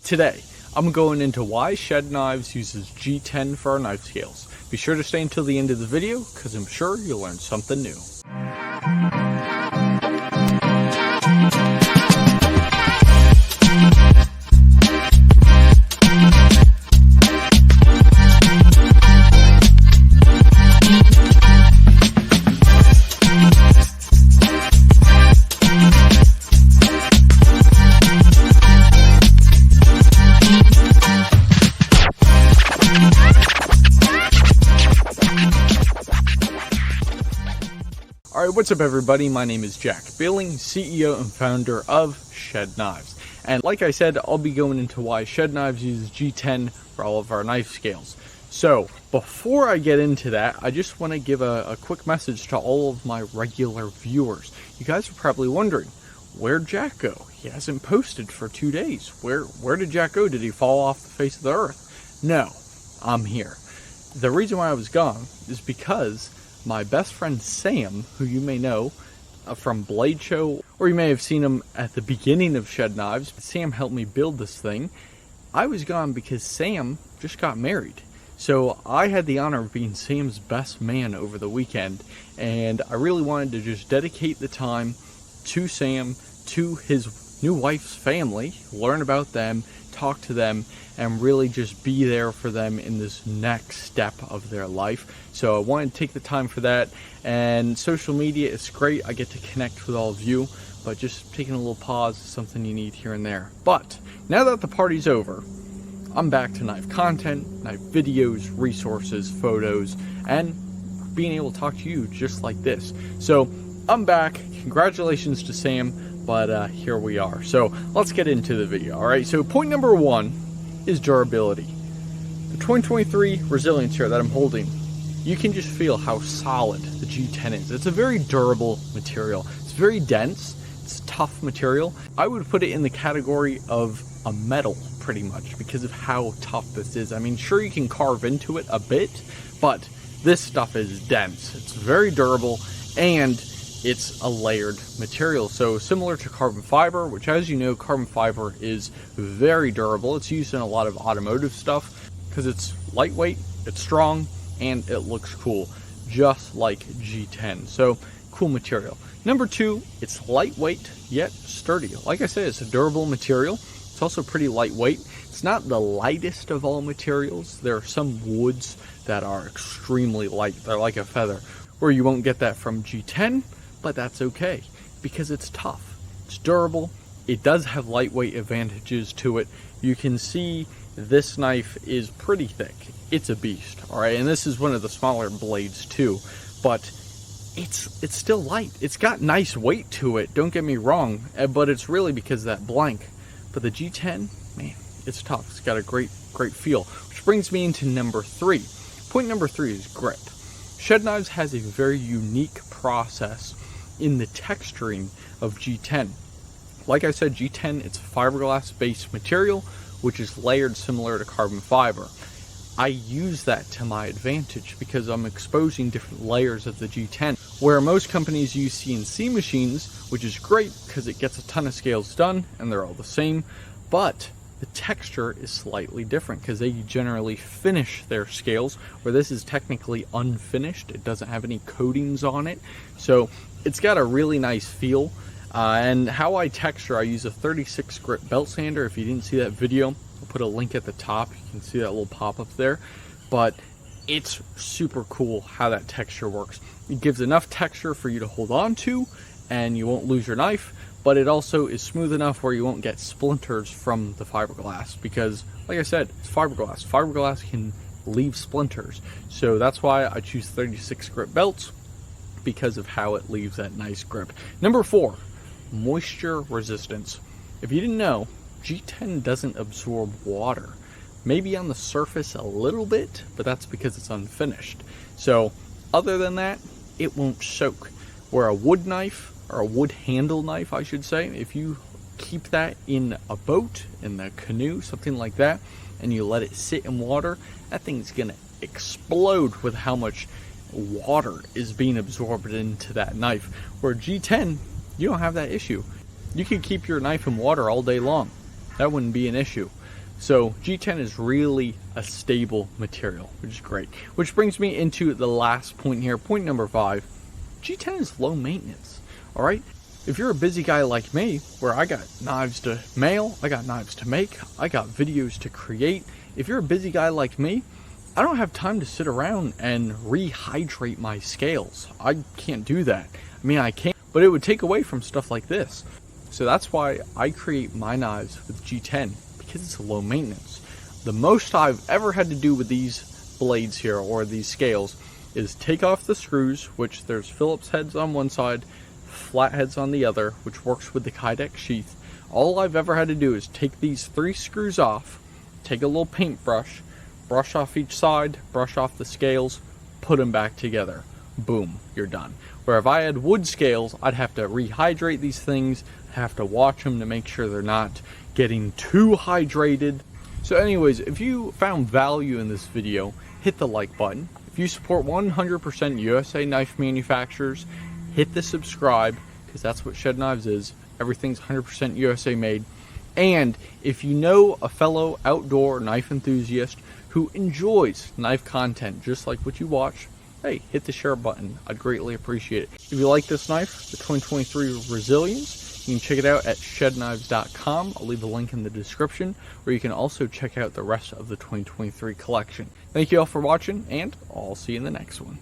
Today, I'm going into why Shed Knives uses G10 for our knife scales. Be sure to stay until the end of the video, because I'm sure you'll learn something new. Alright, what's up everybody? My name is Jack Billing, CEO and founder of Shed Knives. And like I said, I'll be going into why Shed Knives uses G10 for all of our knife scales. So, before I get into that, I just want to give a quick message to all of my regular viewers. You guys are probably wondering, where'd Jack go? He hasn't posted for 2 days. Where did Jack go? Did he fall off the face of the earth? No, I'm here. The reason why I was gone is because my best friend Sam, who you may know from Blade Show, or you may have seen him at the beginning of Shed Knives. Sam helped me build this thing. I was gone because Sam just got married. So I had the honor of being Sam's best man over the weekend, and I really wanted to just dedicate the time to Sam, to his new wife's family, learn about them, talk to them, and really just be there for them in this next step of their life. So I wanted to take the time for that, and social media is great. I get to connect with all of you, but just taking a little pause is something you need here and there. But now that the party's over, I'm back to knife content, knife videos, resources, photos, and being able to talk to you just like this. So I'm back. Congratulations to Sam, but here we are. So let's get into the video. All right, so point number one is durability. The 2023 resilience here that I'm holding, you can just feel how solid the G10 is. It's a very durable material. It's very dense. It's a tough material. I would put it in the category of a metal pretty much because of how tough this is. I mean, sure, you can carve into it a bit, but this stuff is dense. It's very durable, and it's a layered material. So similar to carbon fiber, which, as you know, carbon fiber is very durable. It's used in a lot of automotive stuff because it's lightweight, it's strong, and it looks cool, just like G10. So cool material. Number two, it's lightweight yet sturdy. Like I said, it's a durable material. It's also pretty lightweight. It's not the lightest of all materials. There are some woods that are extremely light. They're like a feather, where you won't get that from G10, but that's okay because it's tough. It's durable. It does have lightweight advantages to it. You can see this knife is pretty thick. It's a beast, all right? And this is one of the smaller blades too, but it's still light. It's got nice weight to it, don't get me wrong, but it's really because of that blank. But the G10, man, it's tough. It's got a great feel, which brings me into number three. Point number three is grip. Shed Knives has a very unique process in the texturing of G10. Like I said, G10, it's a fiberglass based material, which is layered similar to carbon fiber. I use that to my advantage because I'm exposing different layers of the G10, where most companies use CNC machines, which is great because it gets a ton of scales done and they're all the same, but the texture is slightly different because they generally finish their scales, where this is technically unfinished. It doesn't have any coatings on it, so it's got a really nice feel. And how I texture, I use a 36 grit belt sander. If you didn't see that video, I'll put a link at the top. You can see that little pop-up there. But it's super cool how that texture works. It gives enough texture for you to hold on to, and you won't lose your knife, but it also is smooth enough where you won't get splinters from the fiberglass, because, like I said, it's fiberglass. Fiberglass can leave splinters. So that's why I choose 36 grit belts, because of how it leaves that nice grip. Number four, moisture resistance. If you didn't know, G10 doesn't absorb water. Maybe on the surface a little bit, but that's because it's unfinished. So other than that, it won't soak. Where a wood knife, or a wood handle knife I should say, if you keep that in a boat, in the canoe, something like that, and you let it sit in water, that thing's gonna explode with how much water is being absorbed into that knife. Where G10, you don't have that issue. You could keep your knife in water all day long. That wouldn't be an issue. So G10 is really a stable material, which is great. Which brings me into the last point here, point number 5. G10 is low maintenance, all right? If you're a busy guy like me, where I got knives to mail, I got knives to make, I got videos to create. If you're a busy guy like me, I don't have time to sit around and rehydrate my scales. I can't do that. I mean, I can, but it would take away from stuff like this. So that's why I create my knives with G10, because it's low maintenance. The most I've ever had to do with these blades here, or these scales, is take off the screws, which there's Phillips heads on one side, flat heads on the other, which works with the Kydex sheath. All I've ever had to do is take these 3 screws off, take a little paintbrush, brush off each side, brush off the scales, put them back together. Boom, you're done. Where if I had wood scales, I'd have to rehydrate these things, have to watch them to make sure they're not getting too hydrated. So anyways, if you found value in this video, hit the like button. If you support 100% USA knife manufacturers, hit the subscribe, because that's what Shed Knives is. Everything's 100% USA made. And if you know a fellow outdoor knife enthusiast who enjoys knife content just like what you watch, hey, hit the share button. I'd greatly appreciate it. If you like this knife, the 2023 Resilience, you can check it out at shedknives.com. I'll leave a link in the description, where you can also check out the rest of the 2023 collection. Thank you all for watching, and I'll see you in the next one.